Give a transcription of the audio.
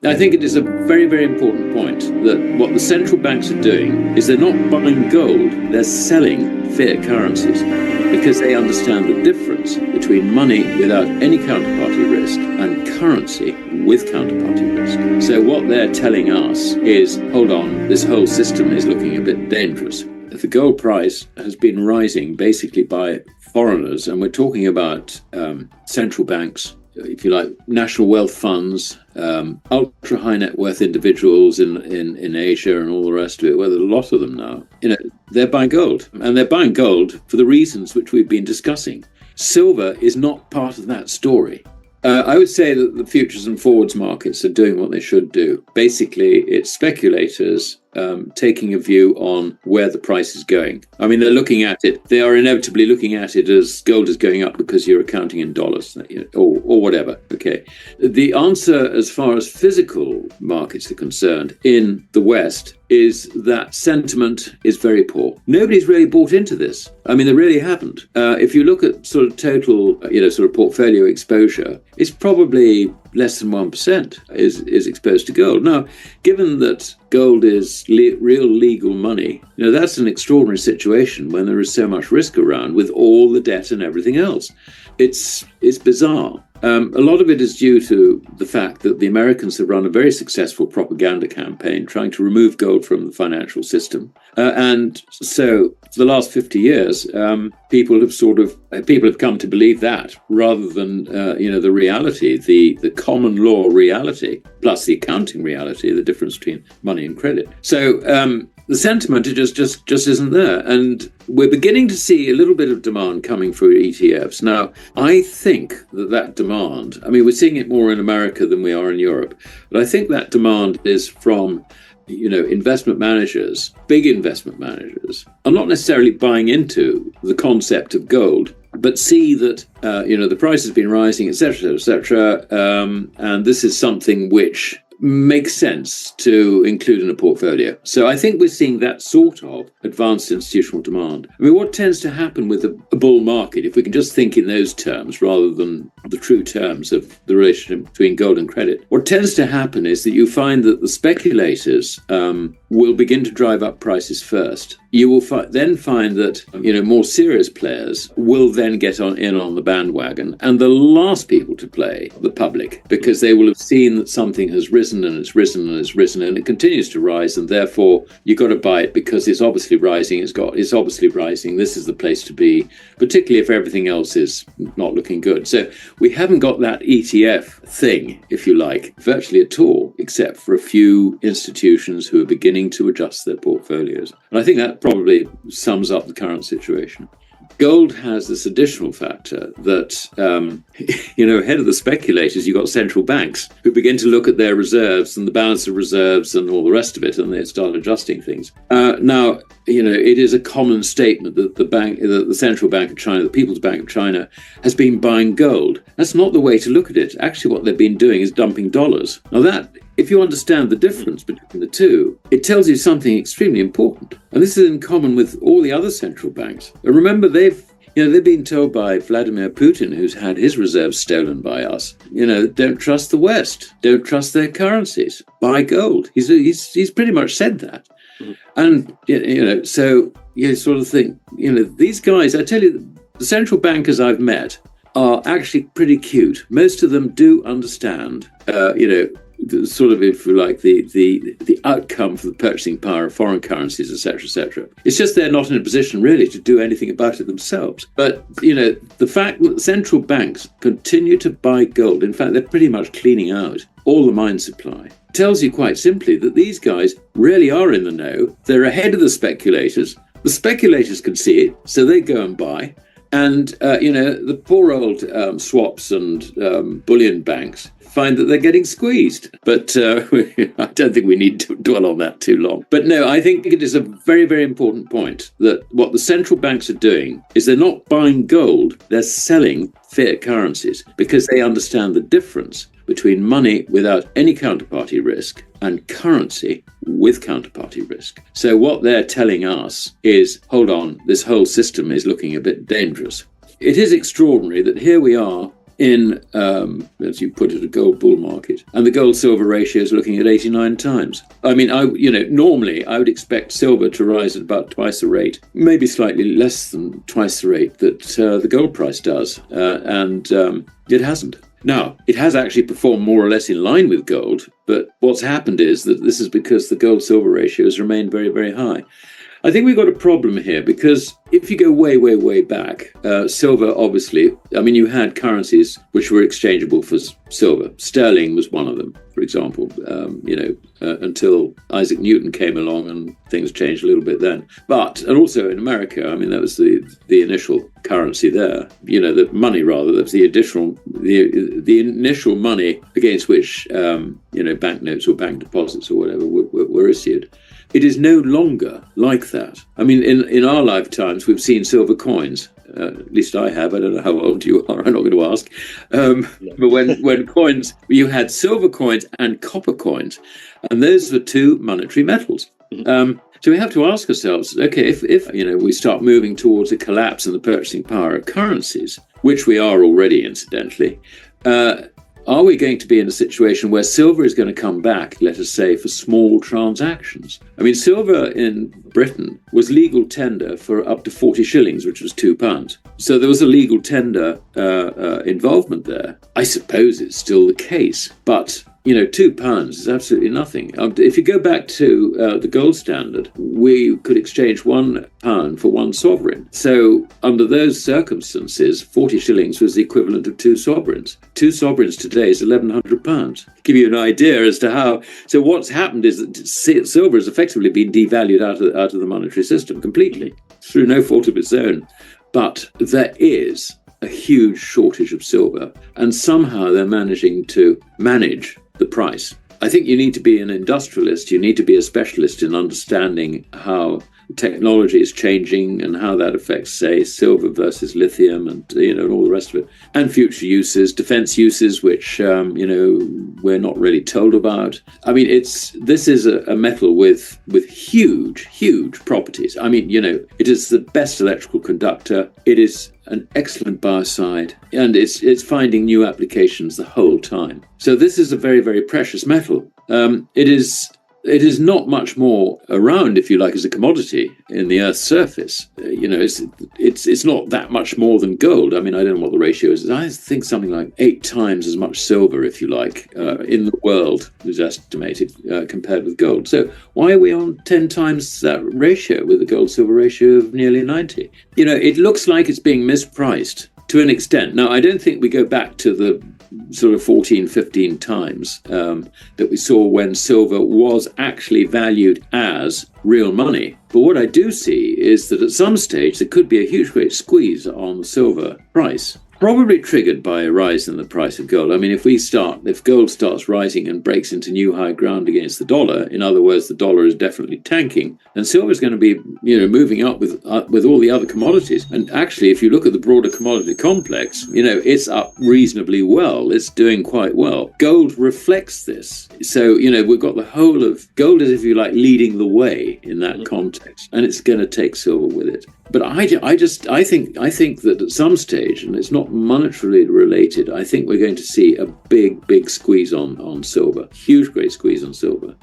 I think it is a very, very important point that what the central banks are doing is they're not buying gold, they're selling fiat currencies because they understand the difference between money without any counterparty risk and currency with counterparty risk. So what they're telling us is, hold on, this whole system is looking a bit dangerous. The gold price has been rising basically by foreigners, and we're talking about central banks, if you like, national wealth funds, ultra high net worth individuals in Asia and all the rest of it, well, a lot of them now, they're buying gold. And they're buying gold for the reasons which we've been discussing. Silver is not part of that story. I would say that the futures and forwards markets are doing what they should do. Basically, it's speculators taking a view on where the price is going. I mean, they're looking at it. They are inevitably looking at it as gold is going up because you're accounting in dollars or whatever. Okay. The answer as far as physical markets are concerned in the West is that sentiment is very poor. Nobody's really bought into this. I mean, they really haven't. If you look at sort of total, sort of portfolio exposure, it's probably less than 1% is exposed to gold. Now, given that gold is real legal money, that's an extraordinary situation when there is so much risk around with all the debt and everything else. It's bizarre. A lot of it is due to the fact that the Americans have run a very successful propaganda campaign trying to remove gold from the financial system. And so for the last 50 years, people have come to believe that rather than, the reality, the common law reality, plus the accounting reality, the difference between money and credit. So the sentiment just isn't there. And we're beginning to see a little bit of demand coming through ETFs. Now, I think that demand, we're seeing it more in America than we are in Europe, but I think that demand is from investment managers, big investment managers, are not necessarily buying into the concept of gold, but see that, the price has been rising, et cetera, and this is something which makes sense to include in a portfolio. So I think we're seeing that sort of advanced institutional demand. What tends to happen with a bull market, if we can just think in those terms rather than the true terms of the relationship between gold and credit, what tends to happen is that you find that the speculators will begin to drive up prices first. You will then find that more serious players will then get in on the bandwagon, and the last people to play, the public, because they will have seen that something has risen and it's risen and it's risen and it continues to rise, and therefore you've got to buy it because it's obviously rising. It's obviously rising. This is the place to be, particularly if everything else is not looking good. So we haven't got that ETF thing, if you like, virtually at all, except for a few institutions who are beginning to adjust their portfolios. And I think that probably sums up the current situation. Gold has this additional factor that, ahead of the speculators, you've got central banks who begin to look at their reserves and the balance of reserves and all the rest of it, and they start adjusting things. Now, it is a common statement that the Central Bank of China, the People's Bank of China, has been buying gold. That's not the way to look at it. Actually, what they've been doing is dumping dollars. Now that, if you understand the difference between the two, it tells you something extremely important. And this is in common with all the other central banks. And remember, they've been told by Vladimir Putin, who's had his reserves stolen by us, don't trust the West, don't trust their currencies, buy gold. He's pretty much said that. And, so you sort of think, these guys, I tell you, the central bankers I've met are actually pretty cute. Most of them do understand, sort of, if you like, the outcome for the purchasing power of foreign currencies, etc., etc. It's just they're not in a position really to do anything about it themselves. But, the fact that central banks continue to buy gold, in fact, they're pretty much cleaning out all the mine supply, tells you quite simply that these guys really are in the know. They're ahead of the speculators. The speculators can see it, so they go and buy. And, the poor old swaps and bullion banks find that they're getting squeezed. But I don't think we need to dwell on that too long. But no, I think it is a very, very important point that what the central banks are doing is they're not buying gold, they're selling fiat currencies because they understand the difference between money without any counterparty risk and currency with counterparty risk. So what they're telling us is, hold on, this whole system is looking a bit dangerous. It is extraordinary that here we are in, as you put it, a gold bull market. And the gold-silver ratio is looking at 89 times. I mean, normally I would expect silver to rise at about twice the rate, maybe slightly less than twice the rate that the gold price does. And it hasn't. Now, it has actually performed more or less in line with gold, but what's happened is that this is because the gold-silver ratio has remained very, very high. I think we've got a problem here because if you go way, way, way back, silver, obviously, I mean, you had currencies which were exchangeable for silver. Sterling was one of them, for example, until Isaac Newton came along and things changed a little bit then. And also in America, I mean, that was the initial currency there, the money rather, that was the initial money against which, banknotes or bank deposits or whatever were issued. It is no longer like that. I mean, in our lifetimes, we've seen silver coins. At least I have. I don't know how old you are. I'm not going to ask. But when coins, you had silver coins and copper coins, and those were two monetary metals. So we have to ask ourselves, okay, if we start moving towards a collapse in the purchasing power of currencies, which we are already, incidentally, are we going to be in a situation where silver is going to come back, let us say, for small transactions? I mean, silver in Britain was legal tender for up to 40 shillings, which was £2. So there was a legal tender involvement there. I suppose it's still the case, but £2 is absolutely nothing. If you go back to the gold standard, we could exchange £1 for one sovereign. So under those circumstances, 40 shillings was the equivalent of two sovereigns. Two sovereigns today is £1,100. Give you an idea as to how. So what's happened is that silver has effectively been devalued out of the monetary system completely through no fault of its own. But there is a huge shortage of silver, and somehow they're managing to manage the price. I think you need to be an industrialist, you need to be a specialist in understanding how technology is changing and how that affects, say, silver versus lithium and all the rest of it, and future uses, defense uses, which we're not really told about. I mean, this is a metal with huge properties. I mean, it is the best electrical conductor. It is an excellent biocide, and it's finding new applications the whole time. So this is a very, very precious metal. It is not much more around, if you like, as a commodity in the Earth's surface. It's not that much more than gold. I mean, I don't know what the ratio is. I think something like 8 times as much silver, if you like, in the world is estimated compared with gold. So why are we on 10 times that ratio with a gold-silver ratio of nearly 90? It looks like it's being mispriced to an extent. Now, I don't think we go back to the sort of 14, 15 times that we saw when silver was actually valued as real money. But what I do see is that at some stage there could be a huge great squeeze on the silver price, probably triggered by a rise in the price of gold. I mean, if gold starts rising and breaks into new high ground against the dollar, in other words, the dollar is definitely tanking, then silver is going to be, moving up with all the other commodities. And actually, if you look at the broader commodity complex, it's up reasonably well. It's doing quite well. Gold reflects this. So, we've got the whole of gold, as if you like, leading the way in that context, and it's going to take silver with it. But I think that at some stage, and it's not monetarily related, I think we're going to see a big squeeze on silver, huge great squeeze on silver.